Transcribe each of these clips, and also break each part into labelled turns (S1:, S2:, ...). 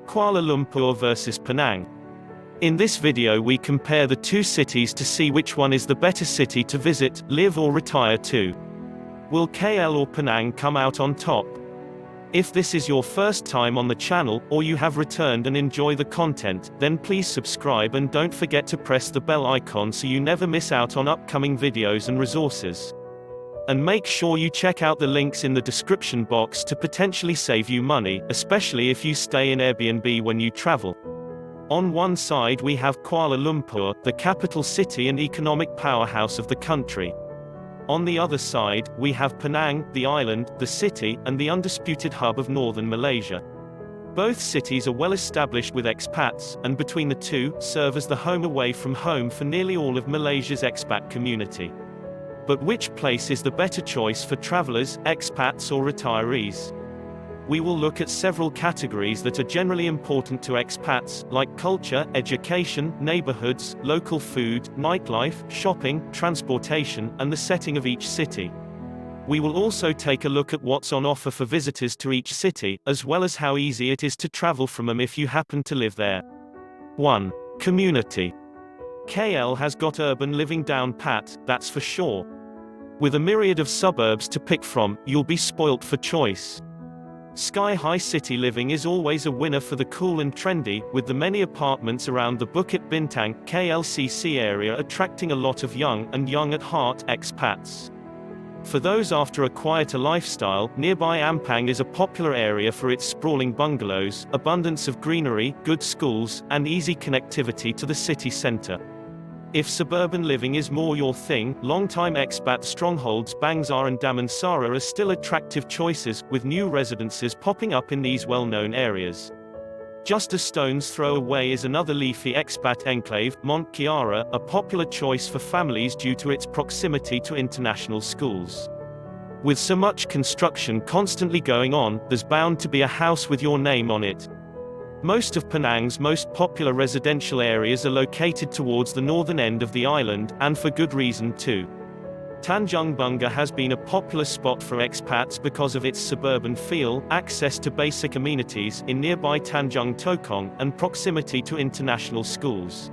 S1: Kuala Lumpur versus Penang. In this video we compare the two cities to see which one is the better city to visit, live or retire to. Will KL or Penang come out on top? If this is your first time on the channel, or you have returned and enjoy the content, then please subscribe and don't forget to press the bell icon so you never miss out on upcoming videos and resources. And make sure you check out the links in the description box to potentially save you money, especially if you stay in Airbnb when you travel. On one side we have Kuala Lumpur, the capital city and economic powerhouse of the country. On the other side, we have Penang, the island, the city, and the undisputed hub of northern Malaysia. Both cities are well established with expats, and between the two, serve as the home away from home for nearly all of Malaysia's expat community. But which place is the better choice for travelers, expats or retirees? We will look at several categories that are generally important to expats, like culture, education, neighbourhoods, local food, nightlife, shopping, transportation, and the setting of each city. We will also take a look at what's on offer for visitors to each city, as well as how easy it is to travel from them if you happen to live there. 1. Community. KL has got urban living down pat, that's for sure. With a myriad of suburbs to pick from, you'll be spoilt for choice. Sky-high city living is always a winner for the cool and trendy, with the many apartments around the Bukit Bintang, KLCC area attracting a lot of young at heart expats. For those after a quieter lifestyle, nearby Ampang is a popular area for its sprawling bungalows, abundance of greenery, good schools, and easy connectivity to the city centre. If suburban living is more your thing, long-time expat strongholds Bangsar and Damansara are still attractive choices, with new residences popping up in these well-known areas. Just a stone's throw away is another leafy expat enclave, Mont Kiara, a popular choice for families due to its proximity to international schools. With so much construction constantly going on, there's bound to be a house with your name on it. Most of Penang's most popular residential areas are located towards the northern end of the island, and for good reason too. Tanjung Bunga has been a popular spot for expats because of its suburban feel, access to basic amenities in nearby Tanjung Tokong, and proximity to international schools.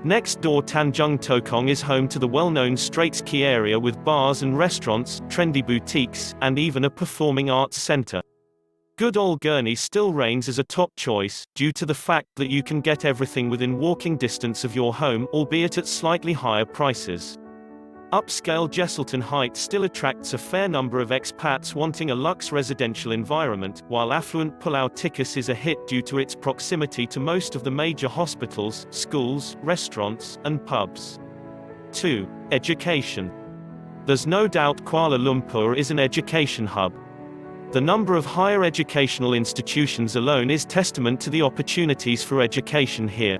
S1: Next door Tanjung Tokong is home to the well-known Straits Quay area with bars and restaurants, trendy boutiques, and even a performing arts centre. Good old Gurney still reigns as a top choice, due to the fact that you can get everything within walking distance of your home, albeit at slightly higher prices. Upscale Jesselton Heights still attracts a fair number of expats wanting a luxe residential environment, while affluent Pulau Tikus is a hit due to its proximity to most of the major hospitals, schools, restaurants, and pubs. 2. Education. There's no doubt Kuala Lumpur is an education hub. The number of higher educational institutions alone is testament to the opportunities for education here.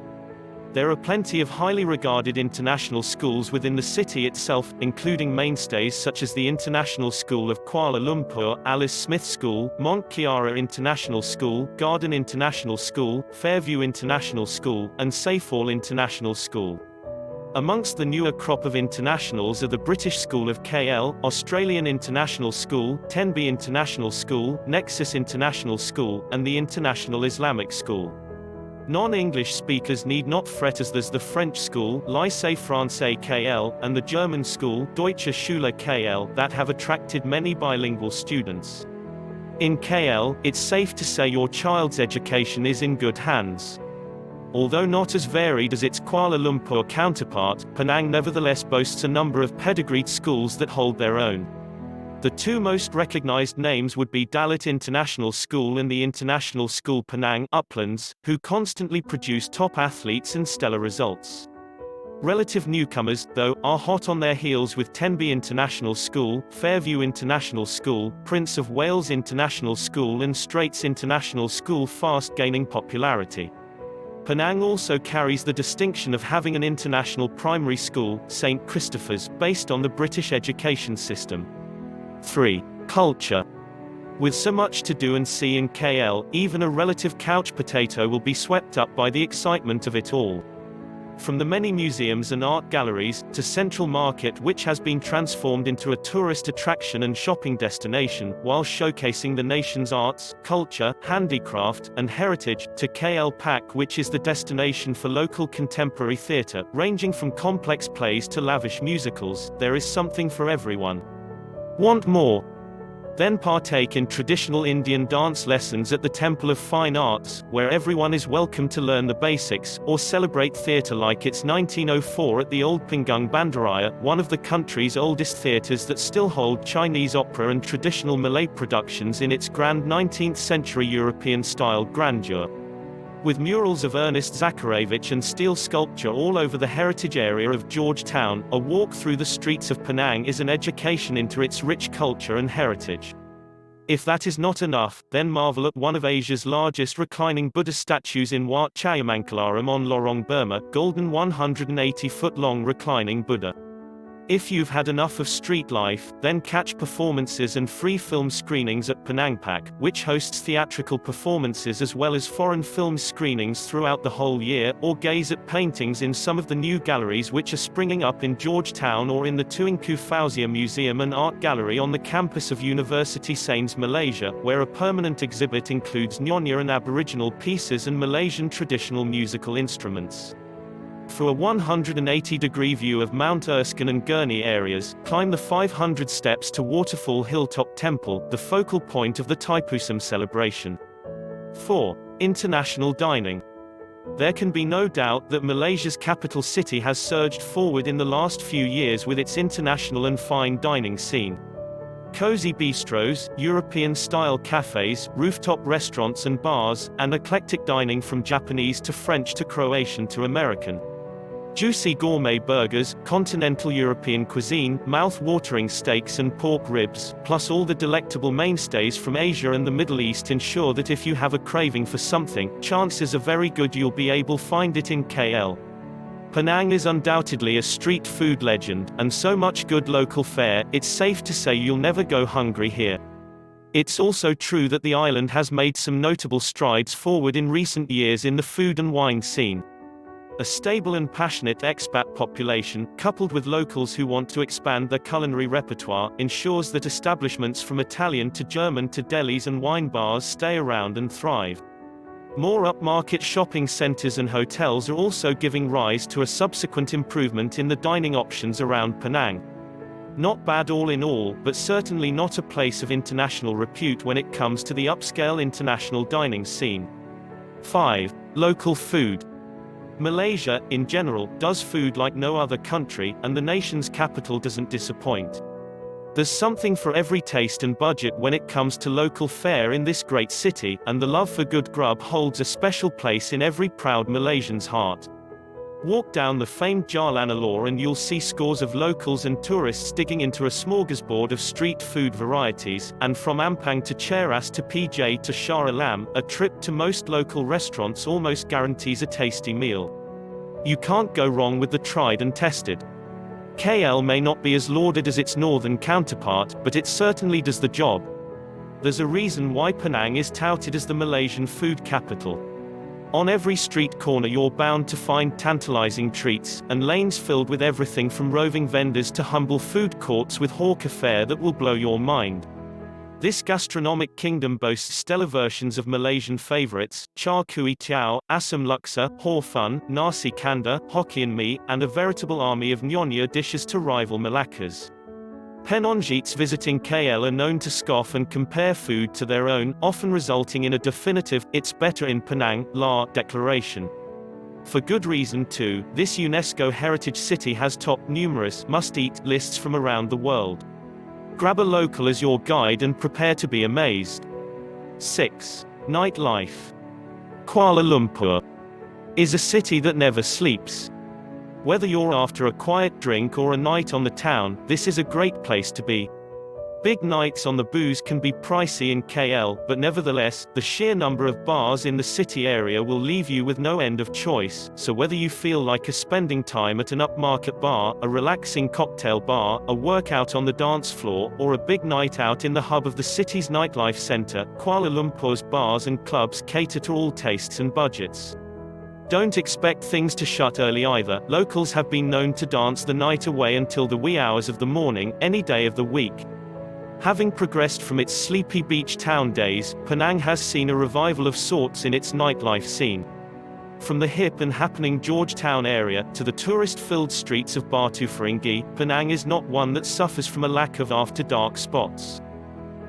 S1: There are plenty of highly regarded international schools within the city itself, including mainstays such as the International School of Kuala Lumpur, Alice Smith School, Mont Kiara International School, Garden International School, Fairview International School, and Seyfall International School. Amongst the newer crop of internationals are the British School of KL, Australian International School, Tenby International School, Nexus International School, and the International Islamic School. Non-English speakers need not fret, as there's the French School, Lycée Français KL, and the German School, Deutsche Schule KL, that have attracted many bilingual students. In KL, it's safe to say your child's education is in good hands. Although not as varied as its Kuala Lumpur counterpart, Penang nevertheless boasts a number of pedigreed schools that hold their own. The two most recognized names would be Dalit International School and the International School Penang Uplands, who constantly produce top athletes and stellar results. Relative newcomers, though, are hot on their heels with Tenby International School, Fairview International School, Prince of Wales International School and Straits International School fast gaining popularity. Penang also carries the distinction of having an international primary school, St. Christopher's, based on the British education system. 3. Culture. With so much to do and see in KL, even a relative couch potato will be swept up by the excitement of it all. From the many museums and art galleries, to Central Market which has been transformed into a tourist attraction and shopping destination, while showcasing the nation's arts, culture, handicraft, and heritage, to KL Pak which is the destination for local contemporary theatre, ranging from complex plays to lavish musicals, there is something for everyone. Want more? Then partake in traditional Indian dance lessons at the Temple of Fine Arts, where everyone is welcome to learn the basics, or celebrate theatre like it's 1904 at the Old Pinggung Bandaraya, one of the country's oldest theatres that still hold Chinese opera and traditional Malay productions in its grand 19th-century European-style grandeur. With murals of Ernest Zakharevich and steel sculpture all over the heritage area of Georgetown, a walk through the streets of Penang is an education into its rich culture and heritage. If that is not enough, then marvel at one of Asia's largest reclining Buddha statues in Wat Chayamangkalaram on Lorong Burma, golden 180-foot-long reclining Buddha. If you've had enough of street life, then catch performances and free film screenings at Penang Pak, which hosts theatrical performances as well as foreign film screenings throughout the whole year, or gaze at paintings in some of the new galleries which are springing up in Georgetown or in the Tuanku Fauzia Museum and Art Gallery on the campus of University Sains Malaysia, where a permanent exhibit includes Nyonya and Aboriginal pieces and Malaysian traditional musical instruments. For a 180-degree view of Mount Erskine and Gurney areas, climb the 500 steps to Waterfall Hilltop Temple, the focal point of the Thaipusam celebration. 4. International dining. There can be no doubt that Malaysia's capital city has surged forward in the last few years with its international and fine dining scene. Cozy bistros, European-style cafes, rooftop restaurants and bars, and eclectic dining from Japanese to French to Croatian to American. Juicy gourmet burgers, continental European cuisine, mouth-watering steaks and pork ribs, plus all the delectable mainstays from Asia and the Middle East ensure that if you have a craving for something, chances are very good you'll be able to find it in KL. Penang is undoubtedly a street food legend, and so much good local fare, it's safe to say you'll never go hungry here. It's also true that the island has made some notable strides forward in recent years in the food and wine scene. A stable and passionate expat population, coupled with locals who want to expand their culinary repertoire, ensures that establishments from Italian to German to delis and wine bars stay around and thrive. More upmarket shopping centers and hotels are also giving rise to a subsequent improvement in the dining options around Penang. Not bad all in all, but certainly not a place of international repute when it comes to the upscale international dining scene. 5. Local food. Malaysia, in general, does food like no other country, and the nation's capital doesn't disappoint. There's something for every taste and budget when it comes to local fare in this great city, and the love for good grub holds a special place in every proud Malaysian's heart. Walk down the famed Jalan Alor and you'll see scores of locals and tourists digging into a smorgasbord of street food varieties, and from Ampang to Cheras to PJ to Shah Alam, a trip to most local restaurants almost guarantees a tasty meal. You can't go wrong with the tried and tested. KL may not be as lauded as its northern counterpart, but it certainly does the job. There's a reason why Penang is touted as the Malaysian food capital. On every street corner you're bound to find tantalizing treats, and lanes filled with everything from roving vendors to humble food courts with hawker fare that will blow your mind. This gastronomic kingdom boasts stellar versions of Malaysian favorites, char kway teow, asam laksa, hor fun, nasi kandar, Hokkien mee, and a veritable army of nyonya dishes to rival Malaccas. Penonjites visiting KL are known to scoff and compare food to their own, often resulting in a definitive, "It's better in Penang" declaration. For good reason too, this UNESCO heritage city has topped numerous must-eat lists from around the world. Grab a local as your guide and prepare to be amazed. 6. Nightlife. Kuala Lumpur is a city that never sleeps. Whether you're after a quiet drink or a night on the town, this is a great place to be. Big nights on the booze can be pricey in KL, but nevertheless, the sheer number of bars in the city area will leave you with no end of choice, so whether you feel like spending time at an upmarket bar, a relaxing cocktail bar, a workout on the dance floor, or a big night out in the hub of the city's nightlife center, Kuala Lumpur's bars and clubs cater to all tastes and budgets. don't expect things to shut early either. Locals have been known to dance the night away until the wee hours of the morning, any day of the week. Having progressed from its sleepy beach town days, Penang has seen a revival of sorts in its nightlife scene. From the hip and happening Georgetown area, to the tourist-filled streets of Batu Ferringhi, Penang is not one that suffers from a lack of after-dark spots.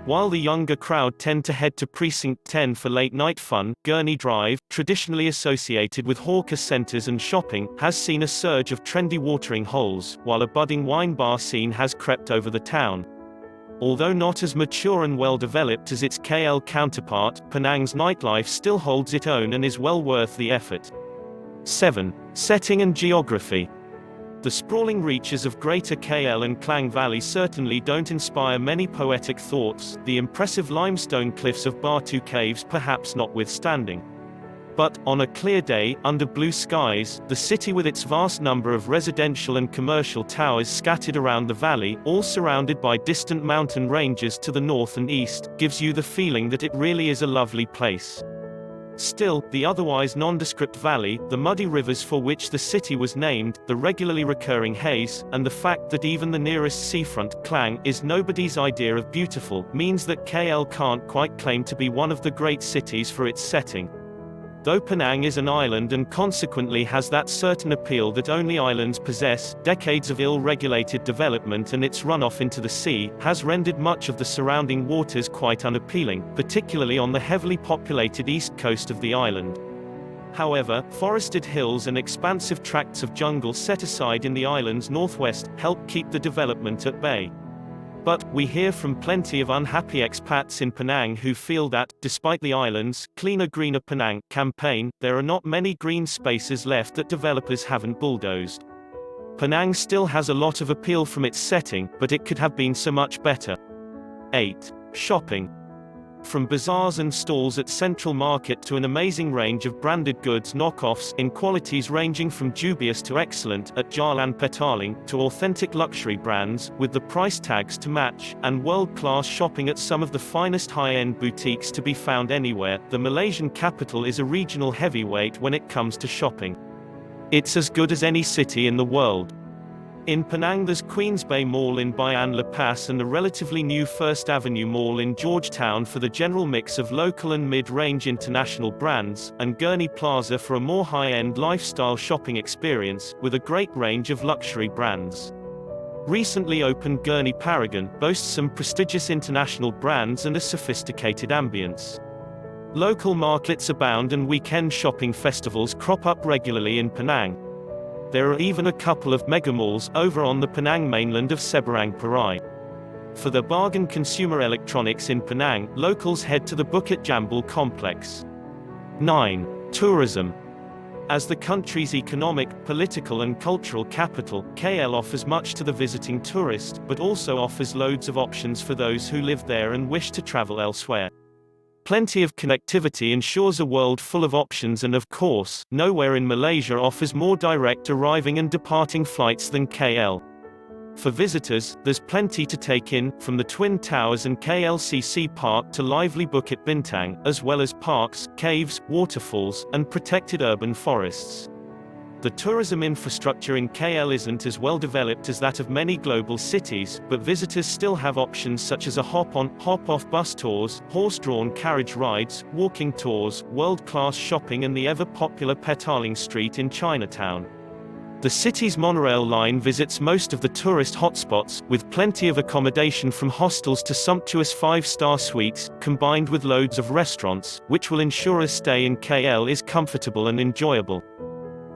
S1: While the younger crowd tend to head to Precinct 10 for late-night fun, Gurney Drive, traditionally associated with hawker centres and shopping, has seen a surge of trendy watering holes, while a budding wine bar scene has crept over the town. Although not as mature and well-developed as its KL counterpart, Penang's nightlife still holds its own and is well worth the effort. 7. Setting and geography. The sprawling reaches of Greater KL and Klang Valley certainly don't inspire many poetic thoughts, the impressive limestone cliffs of Batu Caves perhaps notwithstanding. But, on a clear day, under blue skies, the city with its vast number of residential and commercial towers scattered around the valley, all surrounded by distant mountain ranges to the north and east, gives you the feeling that it really is a lovely place. Still, the otherwise nondescript valley, the muddy rivers for which the city was named, the regularly recurring haze, and the fact that even the nearest seafront, Klang, is nobody's idea of beautiful, means that KL can't quite claim to be one of the great cities for its setting. Though Penang is an island and consequently has that certain appeal that only islands possess, decades of ill-regulated development and its runoff into the sea, has rendered much of the surrounding waters quite unappealing, particularly on the heavily populated east coast of the island. However, forested hills and expansive tracts of jungle set aside in the island's northwest, help keep the development at bay. But, we hear from plenty of unhappy expats in Penang who feel that, despite the island's Cleaner Greener Penang campaign, there are not many green spaces left that developers haven't bulldozed. Penang still has a lot of appeal from its setting, but it could have been so much better. 8. Shopping. From bazaars and stalls at Central Market to an amazing range of branded goods knockoffs, in qualities ranging from dubious to excellent, at Jalan Petaling, to authentic luxury brands, with the price tags to match, and world-class shopping at some of the finest high-end boutiques to be found anywhere, the Malaysian capital is a regional heavyweight when it comes to shopping. It's as good as any city in the world. In Penang there's Queens Bay Mall in Bayan Lepas and the relatively new First Avenue Mall in Georgetown for the general mix of local and mid-range international brands, and Gurney Plaza for a more high-end lifestyle shopping experience, with a great range of luxury brands. Recently opened Gurney Paragon boasts some prestigious international brands and a sophisticated ambience. Local markets abound and weekend shopping festivals crop up regularly in Penang. There are even a couple of megamalls over on the Penang mainland of Seberang Perai. For the bargain consumer electronics in Penang, locals head to the Bukit Jambul complex. 9. Tourism. As the country's economic, political and cultural capital, KL offers much to the visiting tourist, but also offers loads of options for those who live there and wish to travel elsewhere. Plenty of connectivity ensures a world full of options and of course, nowhere in Malaysia offers more direct arriving and departing flights than KL. For visitors, there's plenty to take in, from the Twin Towers and KLCC Park to lively Bukit Bintang, as well as parks, caves, waterfalls, and protected urban forests. The tourism infrastructure in KL isn't as well developed as that of many global cities, but visitors still have options such as a hop-on, hop-off bus tours, horse-drawn carriage rides, walking tours, world-class shopping and the ever-popular Petaling Street in Chinatown. The city's monorail line visits most of the tourist hotspots, with plenty of accommodation from hostels to sumptuous five-star suites, combined with loads of restaurants, which will ensure a stay in KL is comfortable and enjoyable.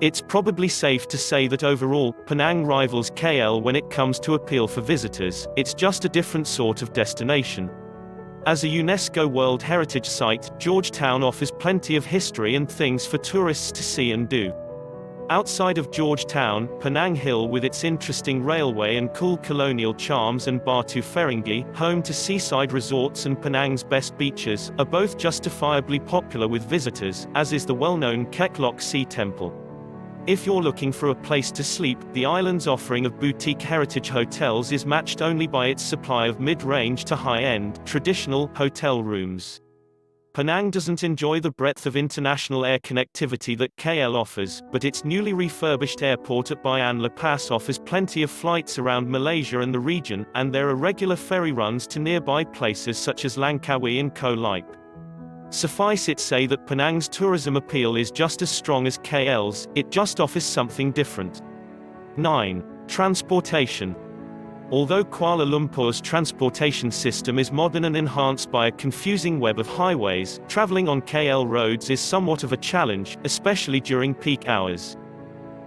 S1: It's probably safe to say that overall, Penang rivals KL when it comes to appeal for visitors, it's just a different sort of destination. As a UNESCO World Heritage Site, Georgetown offers plenty of history and things for tourists to see and do. Outside of Georgetown, Penang Hill with its interesting railway and cool colonial charms and Batu Ferringhi, home to seaside resorts and Penang's best beaches, are both justifiably popular with visitors, as is the well-known Kek Lok Sea Temple. If you're looking for a place to sleep, the island's offering of boutique heritage hotels is matched only by its supply of mid-range to high-end, traditional, hotel rooms. Penang doesn't enjoy the breadth of international air connectivity that KL offers, but its newly refurbished airport at Bayan Lepas offers plenty of flights around Malaysia and the region, and there are regular ferry runs to nearby places such as Langkawi and Koh Lipe. Suffice it say that Penang's tourism appeal is just as strong as KL's, it just offers something different. 9. Transportation. Although Kuala Lumpur's transportation system is modern and enhanced by a confusing web of highways, traveling on KL roads is somewhat of a challenge, especially during peak hours.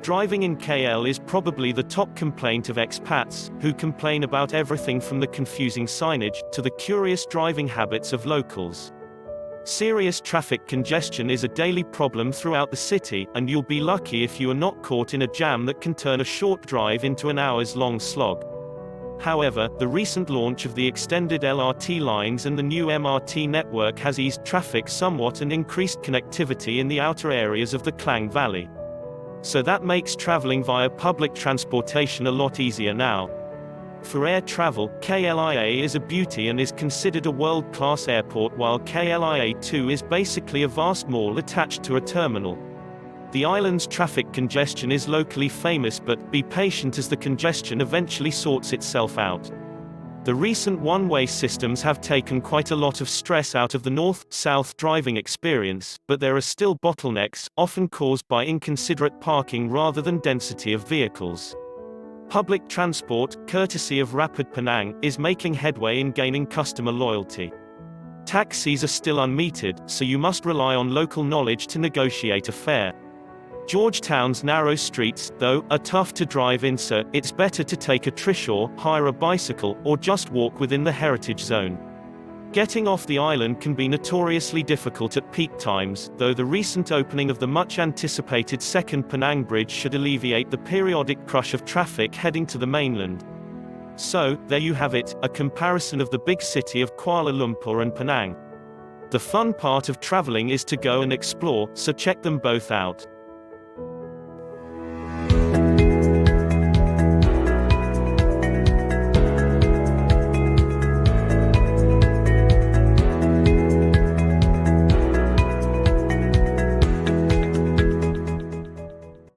S1: Driving in KL is probably the top complaint of expats, who complain about everything from the confusing signage, to the curious driving habits of locals. Serious traffic congestion is a daily problem throughout the city, and you'll be lucky if you are not caught in a jam that can turn a short drive into an hours-long slog. However, the recent launch of the extended LRT lines and the new MRT network has eased traffic somewhat and increased connectivity in the outer areas of the Klang Valley. So that makes traveling via public transportation a lot easier now. For air travel, KLIA is a beauty and is considered a world-class airport, while KLIA-2 is basically a vast mall attached to a terminal. The island's traffic congestion is locally famous, but be patient as the congestion eventually sorts itself out. The recent one-way systems have taken quite a lot of stress out of the north-south driving experience, but there are still bottlenecks, often caused by inconsiderate parking rather than density of vehicles. Public transport, courtesy of Rapid Penang, is making headway in gaining customer loyalty. Taxis are still unmetered, so you must rely on local knowledge to negotiate a fare. Georgetown's narrow streets, though, are tough to drive in, so it's better to take a trishaw, hire a bicycle, or just walk within the heritage zone. Getting off the island can be notoriously difficult at peak times, though the recent opening of the much-anticipated second Penang Bridge should alleviate the periodic crush of traffic heading to the mainland. So, there you have it, a comparison of the big city of Kuala Lumpur and Penang. The fun part of traveling is to go and explore, so check them both out.